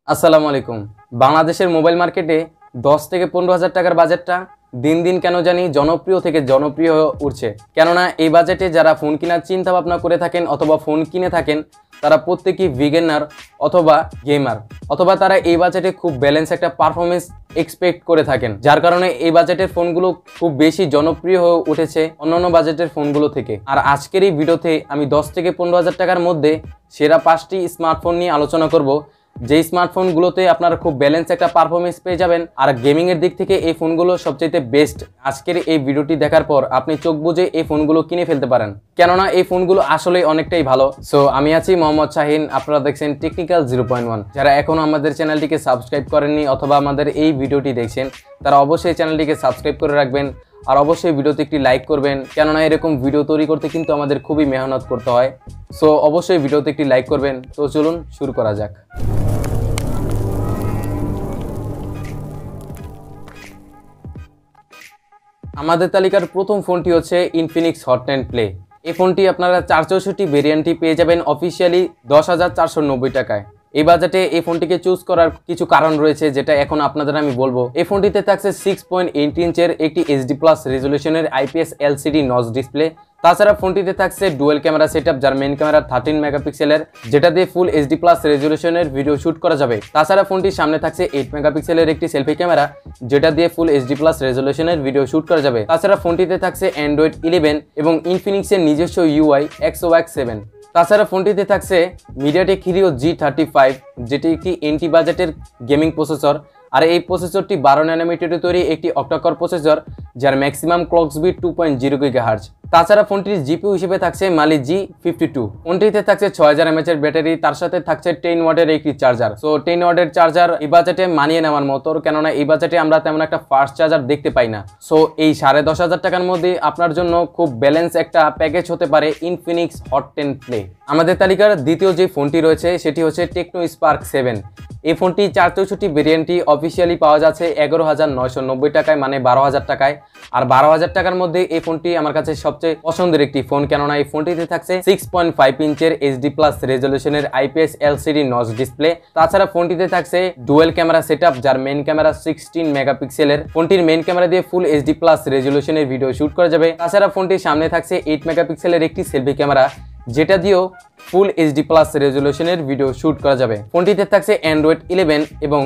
আসসালামু আলাইকুম। বাংলাদেশের মোবাইল মার্কেটে 10 থেকে 15,000 টাকার বাজেটটা দিন দিন কেন জানি জনপ্রিয় থেকে জনপ্রিয় হয়ে উঠছে। কেননা এই বাজেটে যারা ফোন কেনার চিন্তা ভাবনা করে থাকেন অথবা ফোন কিনে থাকেন তারা প্রত্যেকেই বিগিনার অথবা গেমার, অথবা তারা এই বাজেটে খুব ব্যালেন্স একটা পারফরমেন্স এক্সপেক্ট করে থাকেন, যার কারণে এই বাজেটের ফোনগুলো খুব বেশি জনপ্রিয় হয়ে উঠেছে অন্যান্য বাজেটের ফোনগুলো থেকে। আর আজকের এই ভিডিওতে আমি 10 থেকে 15,000 টাকার মধ্যে সেরা 5টি স্মার্টফোন নিয়ে আলোচনা করব, যেই স্মার্টফোনগুলোতে আপনারা খুব ব্যালেন্স একটা পারফরমেন্স পেয়ে যাবেন। আর গেমিং এর দিক থেকে এই ফোনগুলো সবচেয়ে বেস্ট। আজকের এই ভিডিওটি দেখার পর আপনি চোখ বুজে এই ফোনগুলো কিনে ফেলতে পারেন, কেননা এই ফোনগুলো আসলে অনেকটাই ভালো। সো আমি আছি মোহাম্মদ শাহিন, আপনারা দেখছেন টেকনিক্যাল 0.1। যারা এখনো আমাদের চ্যানেলটিকে সাবস্ক্রাইব করেননি অথবা আমাদের এই ভিডিওটি দেখছেন তারা অবশ্যই চ্যানেলটিকে সাবস্ক্রাইব করে রাখবেন, আর অবশ্যই ভিডিওতে একটি লাইক করবেন, কেননা এরকম ভিডিও তৈরি করতে কিন্তু আমাদের খুবই মেহনত করতে হয়। সো অবশ্যই ভিডিওতে একটি লাইক করবেন। তো চলুন শুরু করা যাক। আমাদের তালিকার প্রথম ফোনটি হচ্ছে ইনফিনিক্স হট 10 প্লে। এই ফোনটি আপনারা 464 ভেরিয়েন্টটি পেয়ে যাবেন অফিসিয়ালি 10,490 টাকায়। এই বাজেটে এই ফোনটিকে চুজ করার কিছু কারণ রয়েছে, যেটা এখন আপনাদের আমি বলবো। এই ফোনটিতে থাকছে 6.8 ইঞ্চের একটি HD+ রেজলিউশনের IPS LCD notch display. তাছাড়া ফোনটিতে থাকছে ডুয়েল ক্যামেরা সেটআপ, যার মেইন ক্যামেরা 13 মেগাপিক্সেলের, যেটা দিয়ে ফুল HD+ রেজলিউশনের ভিডিও শুট করা যাবে। তাছাড়া ফোনটির সামনে থাকছে 8 মেগাপিক্সেলের একটি সেলফি ক্যামেরা, যেটা দিয়ে ফুল HD+ রেজলিউশনের ভিডিও শুট করা যাবে। তাছাড়া ফোনটিতে থাকছে অ্যান্ড্রয়েড 11 এবং ইনফিনিক্সের নিজস্ব UI XOX 7। তাছাড়া ফোনটিতে থাকছে মিডিয়াটেক হিলিও G35, যেটি একটি এন্টি বাজেটের গেমিং প্রসেসর। আর এই প্রসেসরটি 12 ন্যানোমিটারে তৈরি একটি অক্টাকোর প্রসেসর, যার ম্যাক্সিমাম ক্লক স্পিড 2.0 GHz। তাছাড়া ফোনটির জিপিইউ হিসেবে থাকছে মালি G52। ফোনটিতে থাকছে 6000 mAh এর ব্যাটারি, তার সাথে থাকছে 10 ওয়াটের একটি চার্জার। সো 10 ওয়াটের চার্জার এই বাজেটে মানিয়ে নেওয়ার মতো, কেননা এই বাজেটে আমরা তেমন একটা ফাস্ট চার্জার দেখতে পাই না। সো এই 10,500 টাকার মধ্যে আপনার জন্য খুব ব্যালেন্স একটা প্যাকেজ হতে পারে ইনফিনিক্স হট 10 প্লে। আমাদের তালিকার দ্বিতীয় যে ফোনটি রয়েছে সেটি হচ্ছে টেকনো স্পার্ক 7। এই ফোনটি 464 ভেরিয়েন্টটি অফিসিয়ালি পাওয়া যাচ্ছে 11,990 টাকায়, মানে 12,000 টাকায়। আর 12,000 টাকার মধ্যে এই ফোনটি আমার কাছে সবচেয়ে পছন্দের একটি ফোন, কেননা এই ফোনটিতে থাকছে 6.5 ইঞ্চের HD+ রেজলিউশনের IPS LCD notch display. তাছাড়া ফোনটিতে থাকছে ডুয়েল ক্যামেরা সেটআপ, যার মেইন ক্যামেরা 16 মেগাপিক্সেলের। ফোনটির মেইন ক্যামেরা দিয়ে ফুল HD+ রেজলিউশনের ভিডিও শুট করা যাবে। তাছাড়া ফোনটির সামনে থাকছে 8 মেগাপিক্সেলের একটি সেলফি ক্যামেরা, যেটা দিয়েও ফুল HD+ রেজলিউশনের ভিডিও শুট করা যাবে। ফোনটিতে থাকছে অ্যান্ড্রয়েড 11 এবং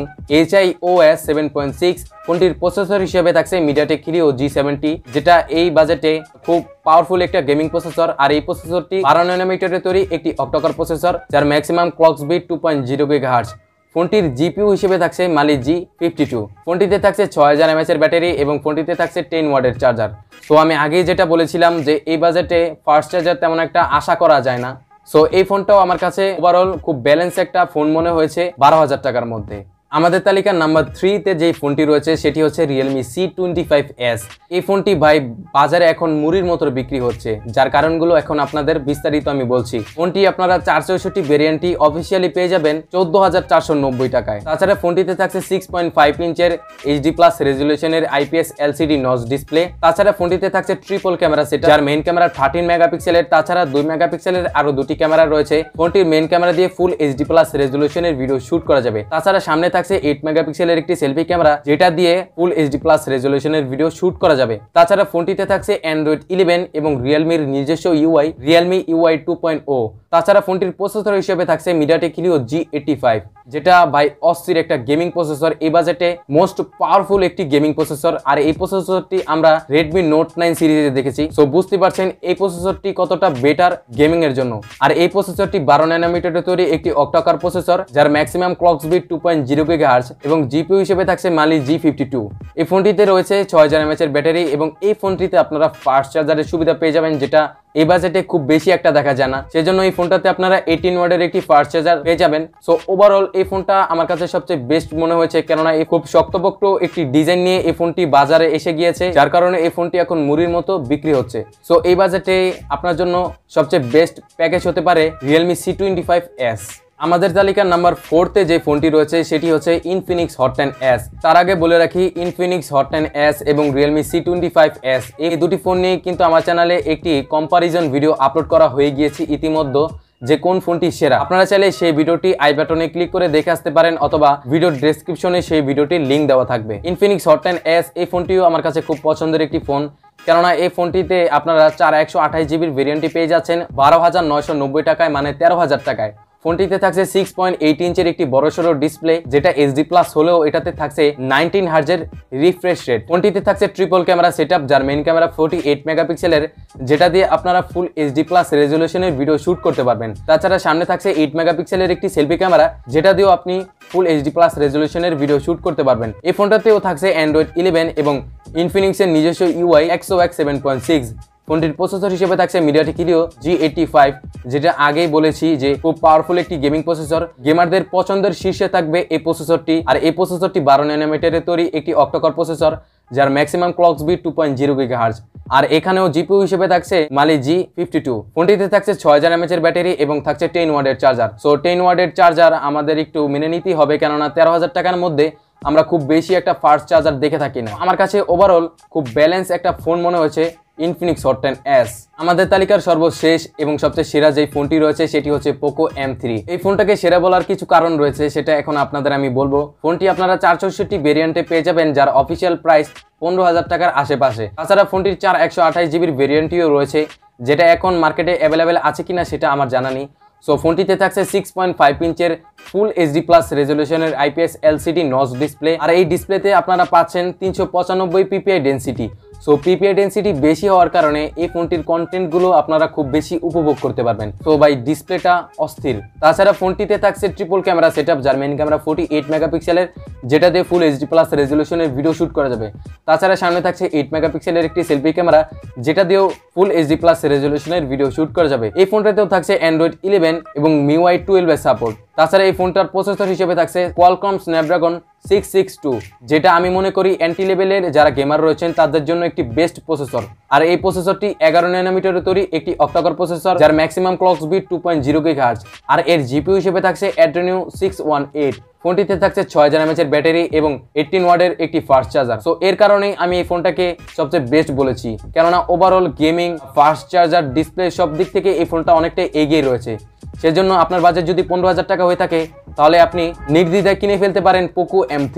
HiOS 7.6। ফোনটির প্রসেসর হিসেবে থাকছে মিডিয়াটেক হিলিও G70, যেটা এই বাজেটে খুব পাওয়ারফুল একটা গেমিং প্রসেসর। আর এই প্রসেসরটি 12 ন্যানোমিটারে তৈরি একটি অক্টাকোর প্রসেসর, যার ম্যাক্সিমাম ক্লক স্পিড 2.0 GHz। ফোনটির জিপিইউ হিসেবে থাকছে মালি G52। ফোনটিতে থাকছে 6000 mAh এর ব্যাটারি এবং ফোনটিতে থাকছে 10 ওয়াটের চার্জার। সো আমি আগেই যেটা বলেছিলাম যে এই বাজেটে ফাস্ট চার্জার তেমন একটা আশা করা যায় না। সো এই ফোনটাও আমার কাছে ওভারঅল খুব ব্যালেন্স একটা ফোন মনে হয়েছে 12,000 টাকার মধ্যে। আমাদের তালিকার নাম্বার 3-তে যে ফোনটি রয়েছে সেটি হচ্ছে Realme C25s। এই ফোনটি ভাই বাজারে এখন মুড়ির মতো বিক্রি হচ্ছে, যার কারণগুলো এখন আপনাদের বিস্তারিত আমি বলছি। ফোনটি আপনারা 464 ভেরিয়েন্টটি অফিসিয়ালি পেয়ে যাবেন 14,490 টাকায়। তাছাড়া ফোনটিতে থাকছে 6.5 ইঞ্চের HD+ রেজলিউশনের IPS LCD notch display. তাছাড়া ফোনটিতে থাকছে ট্রিপল ক্যামেরা সেটআপ, যার মেইন ক্যামেরা 13 মেগাপিক্সেলের। তাছাড়া 2 মেগাপিক্সেলের আরো দুটি ক্যামেরা রয়েছে। ফোনটির মেইন ক্যামেরা দিয়ে ফুল HD+ রেজলিউশনের ভিডিও শুট করা যাবে। তাছাড়া সামনে থাকছে 8 মেগাপিক্সেলের একটি সেলফি ক্যামেরা, যেটা দিয়ে ফুল HD+ রেজলিউশনের ভিডিও শুট করা যাবে। তাছাড়া ফোনটিতে থাকছে অ্যান্ড্রয়েড 11 এবং রিয়েলমির নিজস্ব UI Realme UI 2.0। তাছাড়া ফোনটির প্রসেসর হিসেবে থাকছে মিডিয়াটেক হিলিও G85, যেটা ভাই অস্থির একটা গেমিং প্রসেসর। এই বাজেটে মোস্ট পাওয়ারফুল একটি গেমিং প্রসেসর। আর এই প্রসেসরটি আমরা Redmi Note 9 সিরিজে দেখেছি। সো বুঝতে পারছেন এই প্রসেসরটি কতটা বেটার গেমিং এর জন্য। আর এই প্রসেসরটি 12 ন্যানোমিটারে তৈরি একটি অক্টাকোর প্রসেসর, যার ম্যাক্সিমাম ক্লক স্পিড 2.0 GHz এবং জিপিইউ হিসেবে থাকছে মালি G52। এই ফোনটিতে রয়েছে 6000 mAh এর ব্যাটারি এবং এই ফোনটিতে আপনারা ফাস্ট চার্জারের সুবিধা পেয়ে যাবেন, যেটা এই বাজেটে খুব বেশি একটা দেখা যায় না। সেজন্য এই ফোনটাতে আপনারা 18 ওয়াটের একটি ফাস্ট চার্জার পেয়ে যাবেন। সো ওভারঅল এই ফোনটা আমার কাছে সবচেয়ে বেস্ট মনে হয়েছে, কেননা এই খুব শক্তপোক্ত একটি ডিজাইন নিয়ে এই ফোনটি বাজারে এসে গিয়েছে, যার কারণে এই ফোনটি এখন মুড়ির মতো বিক্রি হচ্ছে। সো এই বাজেটে আপনার জন্য সবচেয়ে বেস্ট প্যাকেজ হতে পারে Realme C25s। আমাদের তালিকার নাম্বার 4-তে যে ফোনটি রয়েছে সেটি হচ্ছে ইনফিনিক্স হট 10s। তার আগে বলে রাখি, ইনফিনিক্স হট 10s এবং Realme C25s এই দুটি ফোন নিয়ে কিন্তু আমার চ্যানেলে একটি কম্পারিজন ভিডিও আপলোড করা হয়ে গিয়েছে ইতিমধ্যে, যে কোন ফোনটি সেরা। আপনারা চাইলে সেই ভিডিওটি আই বাটনে ক্লিক করে দেখে আসতে পারেন অথবা ভিডিওর ডেসক্রিপশনে সেই ভিডিওটির লিঙ্ক দেওয়া থাকবে। ইনফিনিক্স হট 10s এই ফোনটিও আমার কাছে খুব পছন্দের একটি ফোন, কেননা এই ফোনটিতে আপনারা 4128 জিবির ভেরিয়েন্টটি পেয়ে যাচ্ছেন 12,990 টাকায়, মানে 13,000 টাকায়। ফোনটিতে থাকছে 6.8 ইঞ্চের একটি বড়সড় ডিসপ্লে, যেটা এইচডি প্লাস হলেও এটাতে থাকছে 19 হার্জের রিফ্রেশ রেট। ফোনটিতে থাকছে ট্রিপল ক্যামেরা সেটআপ, যার মেইন ক্যামেরা 48 মেগাপিক্সেলের, যেটা দিয়ে আপনারা ফুল এইচডি প্লাস রেজুলেশনের ভিডিও শুট করতে পারবেন। তাছাড়া সামনে থাকছে 8 মেগাপিক্সেলের একটি সেলফি ক্যামেরা, যেটা দিয়েও আপনি ফুল এইচডি প্লাস রেজুলেশনের ভিডিও শুট করতে পারবেন। এই ফোনটাতেও থাকছে অ্যান্ড্রয়েড 11 এবং ইনফিনিক্সের নিজস্ব ইউআই XOX 7.6। ফোনটির প্রসেসর হিসেবে থাকছে মিডিয়াটেক হিলিও G85, যেটা আগেই বলেছি যে খুব পাওয়ারফুল একটি গেমিং প্রসেসর। গেমারদের পছন্দের শীর্ষে থাকবে এই প্রসেসরটি। আর এই প্রসেসরটি 12 ন্যানোমিটারের তৈরি একটি অক্টোকর প্রসেসর, যার ম্যাক্সিমাম ক্লক স্পিড 2.0 GHz। আর এখানেও জিপিইউ হিসেবে থাকছে মালি G52। ফোনটিতে থাকছে 6000 mAh এর ব্যাটারি এবং থাকছে 10 ওয়াটের চার্জার। সো 10 ওয়াটের চার্জার আমাদের একটু মেনে নিতেই হবে, কেননা 13,000 টাকার মধ্যে আমরা খুব বেশি একটা ফাস্ট চার্জার দেখে থাকি না। আমার কাছে ওভারঅল খুব ব্যালেন্স একটা ফোন মনে হয়েছে ইনফিনিক্স হট 10s। আমাদের তালিকার সর্বশেষ এবং সবচেয়ে সেরা যে ফোনটি রয়েছে সেটি হচ্ছে পোকো M3। এই ফোনটাকে সেরা বলার কিছু কারণ রয়েছে, সেটা এখন আপনাদের আমি বলবো। ফোনটি আপনারা 464 ভেরিয়েন্টে পেয়ে যাবেন, যার অফিসিয়াল প্রাইস 15,000 টাকার আশেপাশে। তাছাড়া ফোনটির 4128 জিবির ভেরিয়েন্টটিও রয়েছে, যেটা এখন মার্কেটে অ্যাভেলেবেল আছে কিনা সেটা আমার জানা নেই। সো ফোনটিতে থাকছে 6.5 ইঞ্চের ফুল এইচডি প্লাস রেজুলেশনের IPS LCD নচ ডিসপ্লে। আর এই ডিসপ্লেতে আপনারা পাচ্ছেন 395 PPI density. So PPI density বেশি হওয়ার কারণে এই ফোনটির কন্টেন্টগুলো আপনারা খুব বেশি উপভোগ করতে পারবেন। তো ভাই ডিসপ্লেটা অস্থির। তাছাড়া ফোনটিতে থাকছে ট্রিপল ক্যামেরা সেটআপ, যার মেইন ক্যামেরা 48 মেগাপিক্সেলের, যেটা দিয়ে ফুল এইচডি প্লাস রেজুলেশনের ভিডিও শুট করা যাবে। তাছাড়া সামনে থাকছে 8 মেগাপিক্সেলের একটি সেলফি ক্যামেরা, যেটা দিয়েও ফুল এইচডি প্লাস রেজুলেশনের ভিডিও শুট করা যাবে। এই ফোনটাতেও থাকছে অ্যান্ড্রয়েড 11 এবং MIUI 12 এর সাপোর্ট। তাছাড়া এই ফোনটার প্রসেসর হিসেবে থাকছে কোয়ালকম স্ন্যাপড্রাগন 662, যেটা আমি মনে করি এন্ট্রি লেভেলের যারা গেমার রয়েছেন তাদের জন্য একটি বেস্ট প্রসেসর। আর এই প্রসেসরটি 11 ন্যানোমিটারের তৈরি একটি অক্টাকোর প্রসেসর, যার ম্যাক্সিমাম ক্লক স্পিড 2.0 GHz। আর এর জিপিইউ হিসেবে থাকছে Adreno 618। ফোনটিতে থাকছে 6000 mAh এর ব্যাটারি এবং 18 ওয়াটের একটি ফাস্ট চার্জার। সো এর কারণেই আমি এই ফোনটাকে সবচেয়ে বেস্ট বলেছি, কেননা overall gaming, fast charger, display সব দিক থেকে এই ফোনটা অনেকটাই এগিয়ে রয়েছে। সেজন্য আপনার বাজেট যদি 15,000 টাকা হয়ে থাকে, তাহলে আপনি নির্দ্বিধায় কিনে ফেলতে পারেন পোকো M3।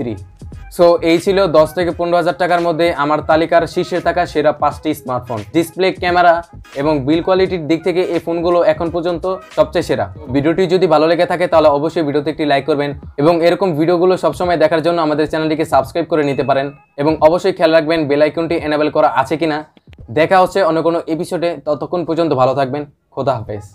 সো এই ছিল 10 থেকে 15,000 টাকার মধ্যে আমার তালিকার শীর্ষে থাকা সেরা 5টি স্মার্টফোন। ডিসপ্লে, ক্যামেরা এবং বিল কোয়ালিটির দিক থেকে এই ফোনগুলো এখন পর্যন্ত সবচেয়ে সেরা। ভিডিওটি যদি ভালো লেগে থাকে তাহলে অবশ্যই ভিডিওতে একটি লাইক করবেন এবং এরকম ভিডিওগুলো সবসময় দেখার জন্য আমাদের চ্যানেলটিকে সাবস্ক্রাইব করে নিতে পারেন এবং অবশ্যই খেয়াল রাখবেন বেল আইকনটি এনেবল করা আছে কিনা। দেখা হচ্ছে অন্য কোনো এপিসোডে, ততক্ষণ পর্যন্ত ভালো থাকবেন। খোদা হাফেজ।